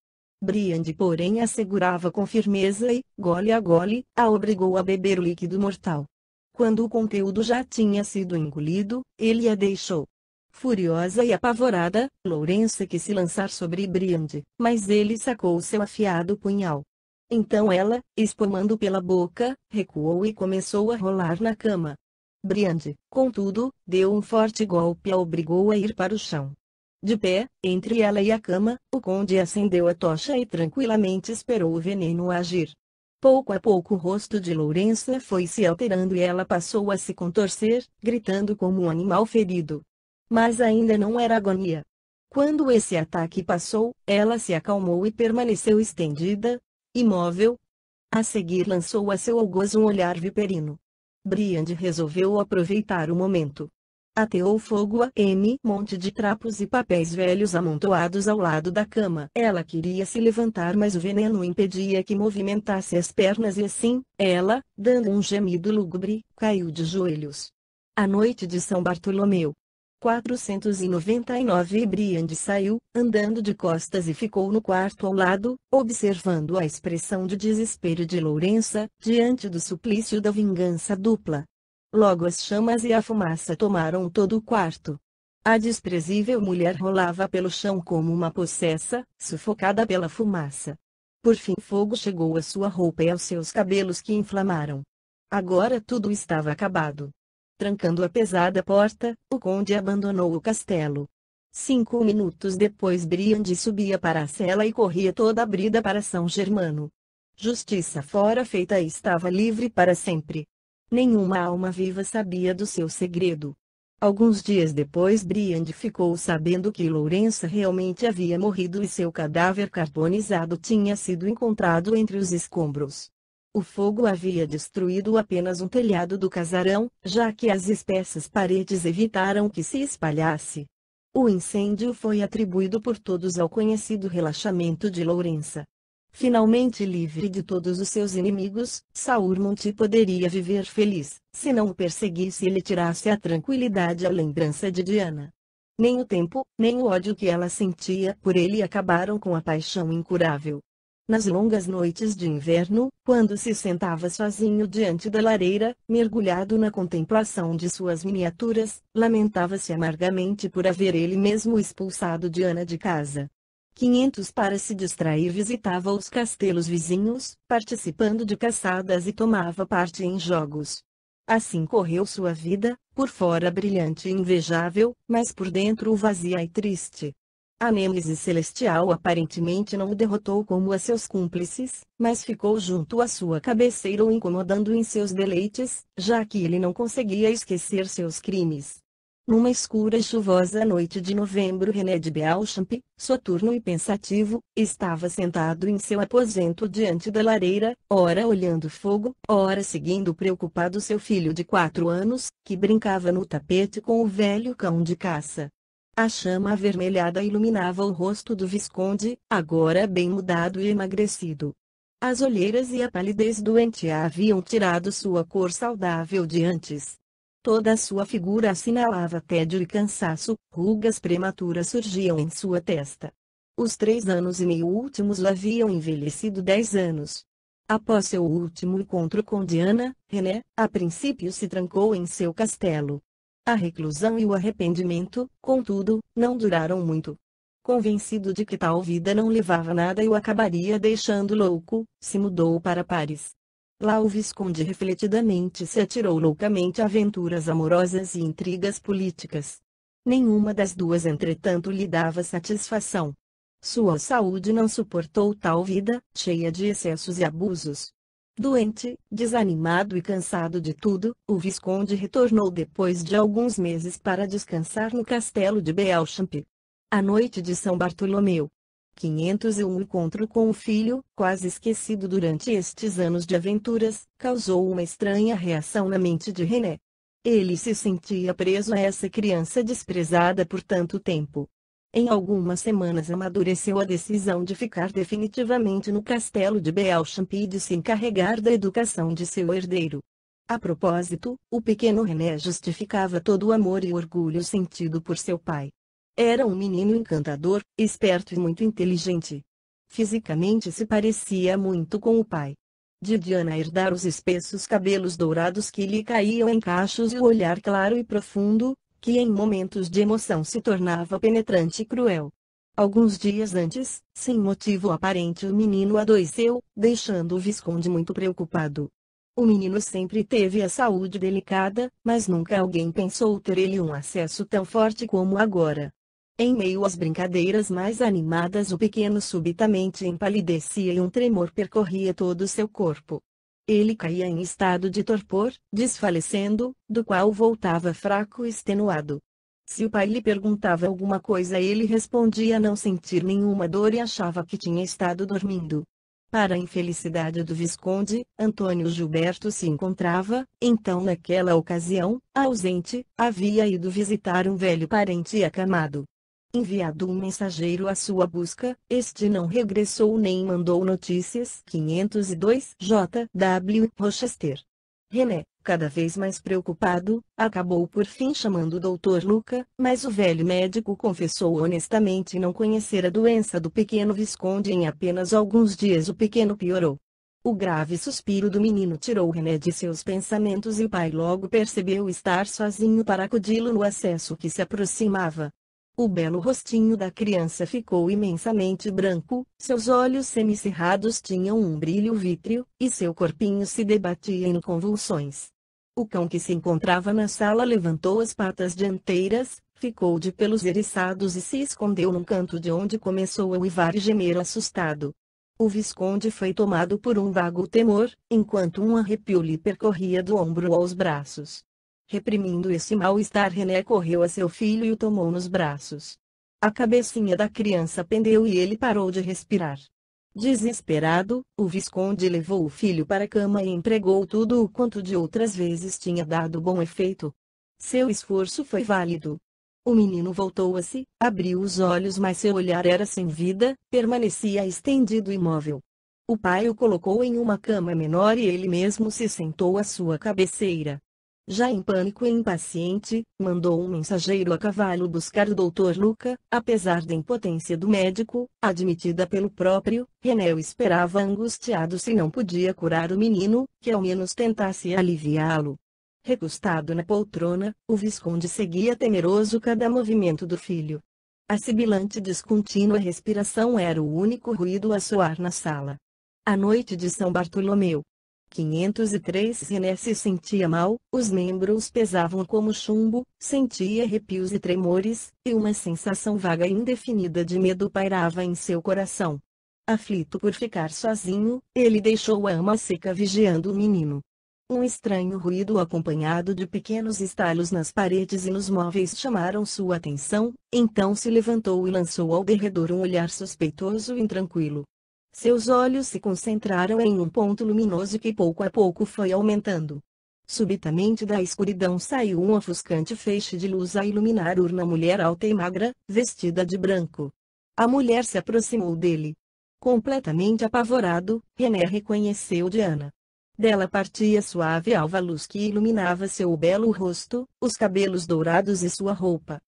Briande, porém, a segurava com firmeza e, gole a gole, a obrigou a beber o líquido mortal. Quando o conteúdo já tinha sido engolido, ele a deixou. Furiosa e apavorada, Lourença quis se lançar sobre Briande, mas ele sacou seu afiado punhal. Então ela, espumando pela boca, recuou e começou a rolar na cama. Briande, contudo, deu um forte golpe e a obrigou a ir para o chão. De pé, entre ela e a cama, o conde acendeu a tocha e tranquilamente esperou o veneno agir. Pouco a pouco o rosto de Lourença foi se alterando e ela passou a se contorcer, gritando como um animal ferido. Mas ainda não era agonia. Quando esse ataque passou, ela se acalmou e permaneceu estendida, imóvel. A seguir lançou a seu algoz um olhar viperino. Briande resolveu aproveitar o momento. Ateou fogo a monte de trapos e papéis velhos amontoados ao lado da cama. Ela queria se levantar, mas o veneno impedia que movimentasse as pernas e assim, ela, dando um gemido lúgubre, caiu de joelhos. A noite de São Bartolomeu. 499 Briande saiu, andando de costas e ficou no quarto ao lado, observando a expressão de desespero de Lourença, diante do suplício da vingança dupla. Logo as chamas e a fumaça tomaram todo o quarto. A desprezível mulher rolava pelo chão como uma possessa, sufocada pela fumaça. Por fim o fogo chegou à sua roupa e aos seus cabelos que inflamaram. Agora tudo estava acabado. Trancando a pesada porta, o conde abandonou o castelo. 5 minutos depois Briande subia para a cela e corria toda a brida para São Germano. Justiça fora feita e estava livre para sempre. Nenhuma alma viva sabia do seu segredo. Alguns dias depois Briande ficou sabendo que Lourença realmente havia morrido e seu cadáver carbonizado tinha sido encontrado entre os escombros. O fogo havia destruído apenas um telhado do casarão, já que as espessas paredes evitaram que se espalhasse. O incêndio foi atribuído por todos ao conhecido relaxamento de Lourença. Finalmente livre de todos os seus inimigos, Saurmont poderia viver feliz, se não o perseguisse e lhe tirasse a tranquilidade a lembrança de Diana. Nem o tempo, nem o ódio que ela sentia por ele acabaram com a paixão incurável. Nas longas noites de inverno, quando se sentava sozinho diante da lareira, mergulhado na contemplação de suas miniaturas, lamentava-se amargamente por haver ele mesmo expulsado Diana de casa. 500 para se distrair visitava os castelos vizinhos, participando de caçadas e tomava parte em jogos. Assim correu sua vida, por fora brilhante e invejável, mas por dentro vazia e triste. A Nêmesis celestial aparentemente não o derrotou como a seus cúmplices, mas ficou junto à sua cabeceira o incomodando em seus deleites, já que ele não conseguia esquecer seus crimes. Numa escura e chuvosa noite de novembro, René de Beauchamp, soturno e pensativo, estava sentado em seu aposento diante da lareira, ora olhando fogo, ora seguindo preocupado seu filho de 4 anos, que brincava no tapete com o velho cão de caça. A chama avermelhada iluminava o rosto do Visconde, agora bem mudado e emagrecido. As olheiras e a palidez doente haviam tirado sua cor saudável de antes. Toda a sua figura assinalava tédio e cansaço, rugas prematuras surgiam em sua testa. Os 3 anos e meio últimos o haviam envelhecido 10 anos. Após seu último encontro com Diana, René, a princípio se trancou em seu castelo. A reclusão e o arrependimento, contudo, não duraram muito. Convencido de que tal vida não levava a nada e o acabaria deixando louco, se mudou para Paris. Lá o Visconde refletidamente se atirou loucamente a aventuras amorosas e intrigas políticas. Nenhuma das duas, entretanto, lhe dava satisfação. Sua saúde não suportou tal vida, cheia de excessos e abusos. Doente, desanimado e cansado de tudo, o Visconde retornou depois de alguns meses para descansar no castelo de Beauchamp. A noite de São Bartolomeu. 501 encontro com o filho, quase esquecido durante estes anos de aventuras, causou uma estranha reação na mente de René. Ele se sentia preso a essa criança desprezada por tanto tempo. Em algumas semanas amadureceu a decisão de ficar definitivamente no castelo de Beauchamp e de se encarregar da educação de seu herdeiro. A propósito, o pequeno René justificava todo o amor e orgulho sentido por seu pai. Era um menino encantador, esperto e muito inteligente. Fisicamente se parecia muito com o pai. De Diana herdar os espessos cabelos dourados que lhe caíam em cachos e o olhar claro e profundo, que em momentos de emoção se tornava penetrante e cruel. Alguns dias antes, sem motivo aparente, o menino adoeceu, deixando o Visconde muito preocupado. O menino sempre teve a saúde delicada, mas nunca alguém pensou ter ele um acesso tão forte como agora. Em meio às brincadeiras mais animadas, o pequeno subitamente empalidecia e um tremor percorria todo o seu corpo. Ele caía em estado de torpor, desfalecendo, do qual voltava fraco e extenuado. Se o pai lhe perguntava alguma coisa, ele respondia não sentir nenhuma dor e achava que tinha estado dormindo. Para a infelicidade do Visconde, Antônio Gilberto se encontrava, então naquela ocasião, ausente, havia ido visitar um velho parente acamado. Enviado um mensageiro à sua busca, este não regressou nem mandou notícias. 502 J.W. Rochester. René, cada vez mais preocupado, acabou por fim chamando o Dr. Luca, mas o velho médico confessou honestamente não conhecer a doença do pequeno Visconde. Em apenas alguns dias o pequeno piorou. O grave suspiro do menino tirou René de seus pensamentos e o pai logo percebeu estar sozinho para acudi-lo no acesso que se aproximava. O belo rostinho da criança ficou imensamente branco, seus olhos semicerrados tinham um brilho vítreo, e seu corpinho se debatia em convulsões. O cão que se encontrava na sala levantou as patas dianteiras, ficou de pelos eriçados e se escondeu num canto de onde começou a uivar e gemer assustado. O Visconde foi tomado por um vago temor, enquanto um arrepio lhe percorria do ombro aos braços. Reprimindo esse mal-estar, René correu a seu filho e o tomou nos braços. A cabecinha da criança pendeu e ele parou de respirar. Desesperado, o Visconde levou o filho para a cama e empregou tudo o quanto de outras vezes tinha dado bom efeito. Seu esforço foi válido. O menino voltou a si, abriu os olhos, mas seu olhar era sem vida, permanecia estendido imóvel. O pai o colocou em uma cama menor e ele mesmo se sentou à sua cabeceira. Já em pânico e impaciente, mandou um mensageiro a cavalo buscar o Dr. Luca. Apesar da impotência do médico, admitida pelo próprio, René esperava angustiado se não podia curar o menino, que ao menos tentasse aliviá-lo. Recostado na poltrona, o Visconde seguia temeroso cada movimento do filho. A sibilante descontínua respiração era o único ruído a soar na sala. A noite de São Bartolomeu. 503 René se sentia mal, os membros pesavam como chumbo, sentia arrepios e tremores, e uma sensação vaga e indefinida de medo pairava em seu coração. Aflito por ficar sozinho, ele deixou a ama seca vigiando o menino. Um estranho ruído acompanhado de pequenos estalos nas paredes e nos móveis chamaram sua atenção, então se levantou e lançou ao derredor um olhar suspeitoso e intranquilo. Seus olhos se concentraram em um ponto luminoso que pouco a pouco foi aumentando. Subitamente da escuridão saiu um ofuscante feixe de luz a iluminar uma mulher alta e magra, vestida de branco. A mulher se aproximou dele. Completamente apavorado, René reconheceu Diana. Dela partia suave alva luz que iluminava seu belo rosto, os cabelos dourados e sua roupa.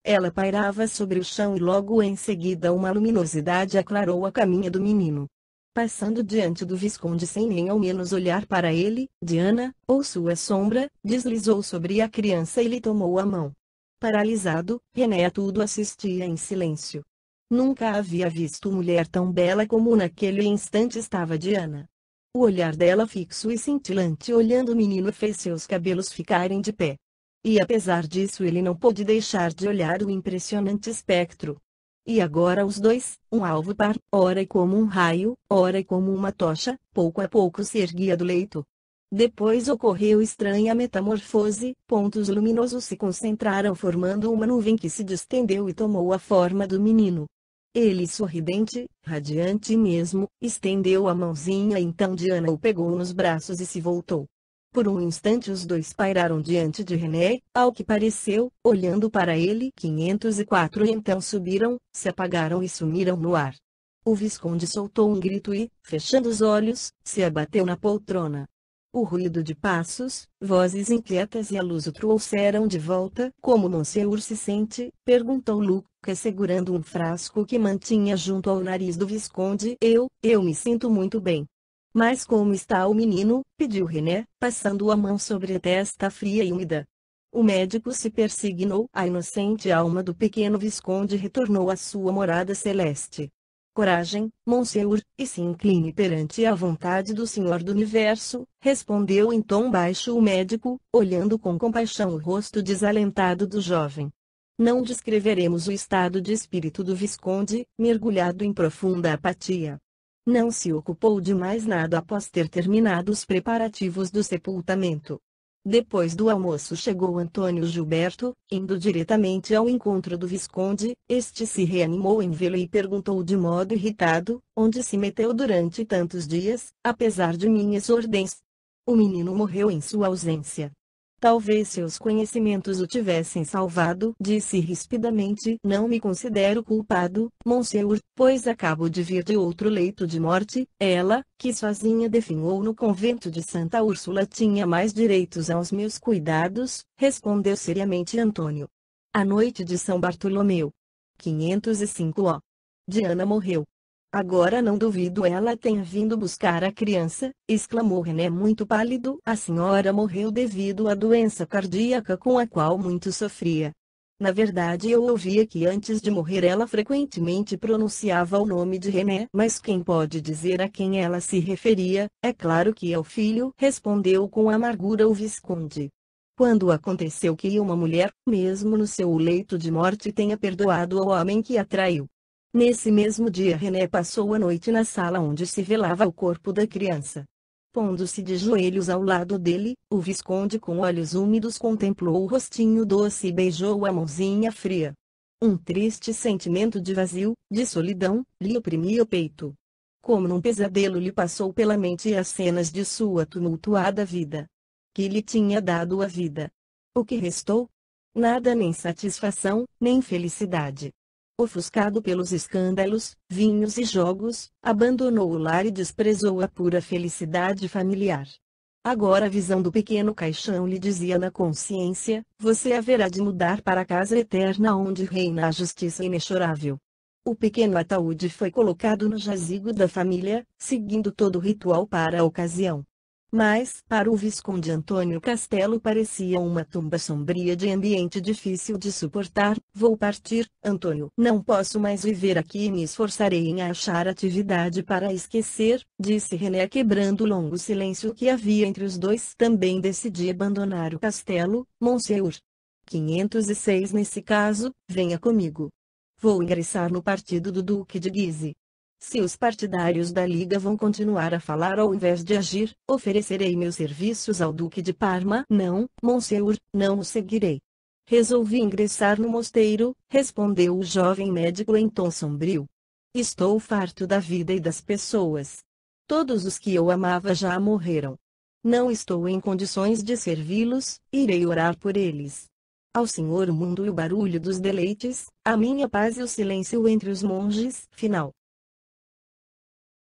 Ela pairava sobre o chão e logo em seguida uma luminosidade aclarou a caminha do menino. Passando diante do Visconde sem nem ao menos olhar para ele, Diana, ou sua sombra, deslizou sobre a criança e lhe tomou a mão. Paralisado, René a tudo assistia em silêncio. Nunca havia visto mulher tão bela como naquele instante estava Diana. O olhar dela fixo e cintilante olhando o menino fez seus cabelos ficarem de pé. E apesar disso ele não pôde deixar de olhar o impressionante espectro. E agora os dois, um alvo par, ora como um raio, ora como uma tocha, pouco a pouco se erguia do leito. Depois ocorreu estranha metamorfose, pontos luminosos se concentraram formando uma nuvem que se distendeu e tomou a forma do menino. Ele sorridente, radiante mesmo, estendeu a mãozinha e então Diana o pegou nos braços e se voltou. Por um instante os dois pairaram diante de René, ao que pareceu, olhando para ele 504 e então subiram, se apagaram e sumiram no ar. O Visconde soltou um grito e, fechando os olhos, se abateu na poltrona. O ruído de passos, vozes inquietas e a luz o trouxeram de volta. Como Monsieur se sente? Perguntou Luca segurando um frasco que mantinha junto ao nariz do Visconde. Eu me sinto muito bem. Mas como está o menino? Pediu René, passando a mão sobre a testa fria e úmida. O médico se persignou. A inocente alma do pequeno Visconde retornou à sua morada celeste. Coragem, Monsieur, e se incline perante a vontade do Senhor do Universo, respondeu em tom baixo o médico, olhando com compaixão o rosto desalentado do jovem. Não descreveremos o estado de espírito do Visconde, mergulhado em profunda apatia. Não se ocupou de mais nada após ter terminado os preparativos do sepultamento. Depois do almoço chegou Antônio Gilberto, indo diretamente ao encontro do Visconde. Este se reanimou em vê-lo e perguntou de modo irritado, onde se meteu durante tantos dias, apesar de minhas ordens. O menino morreu em sua ausência. Talvez seus conhecimentos o tivessem salvado, disse rispidamente. Não me considero culpado, Monsieur, pois acabo de vir de outro leito de morte. Ela, que sozinha definhou no convento de Santa Úrsula, tinha mais direitos aos meus cuidados, respondeu seriamente Antônio. A noite de São Bartolomeu. 505 Diana morreu. Agora não duvido ela tenha vindo buscar a criança, exclamou René muito pálido. A senhora morreu devido à doença cardíaca com a qual muito sofria. Na verdade eu ouvia que antes de morrer ela frequentemente pronunciava o nome de René. Mas quem pode dizer a quem ela se referia? É claro que é o filho, respondeu com amargura o Visconde. Quando aconteceu que uma mulher, mesmo no seu leito de morte, tenha perdoado ao homem que a traiu? Nesse mesmo dia René passou a noite na sala onde se velava o corpo da criança. Pondo-se de joelhos ao lado dele, o Visconde com olhos úmidos contemplou o rostinho doce e beijou a mãozinha fria. Um triste sentimento de vazio, de solidão, lhe oprimia o peito. Como num pesadelo lhe passou pela mente as cenas de sua tumultuada vida. Que lhe tinha dado a vida? O que restou? Nada, nem satisfação, nem felicidade. Ofuscado pelos escândalos, vinhos e jogos, abandonou o lar e desprezou a pura felicidade familiar. Agora a visão do pequeno caixão lhe dizia na consciência: você haverá de mudar para a casa eterna onde reina a justiça inexorável. O pequeno ataúde foi colocado no jazigo da família, seguindo todo o ritual para a ocasião. Mas, para o Visconde Antônio Castelo parecia uma tumba sombria de ambiente difícil de suportar. Vou partir, Antônio. Não posso mais viver aqui e me esforçarei em achar atividade para esquecer, disse René quebrando o longo silêncio que havia entre os dois. Também decidi abandonar o castelo, Monsieur. 506 Nesse caso, venha comigo. Vou ingressar no partido do Duque de Guise. Se os partidários da Liga vão continuar a falar ao invés de agir, oferecerei meus serviços ao Duque de Parma. Não, Monsieur, não o seguirei. Resolvi ingressar no mosteiro, respondeu o jovem médico em tom sombrio. Estou farto da vida e das pessoas. Todos os que eu amava já morreram. Não estou em condições de servi-los, irei orar por eles. Ao Senhor o mundo e o barulho dos deleites, a minha paz e o silêncio entre os monges. Final.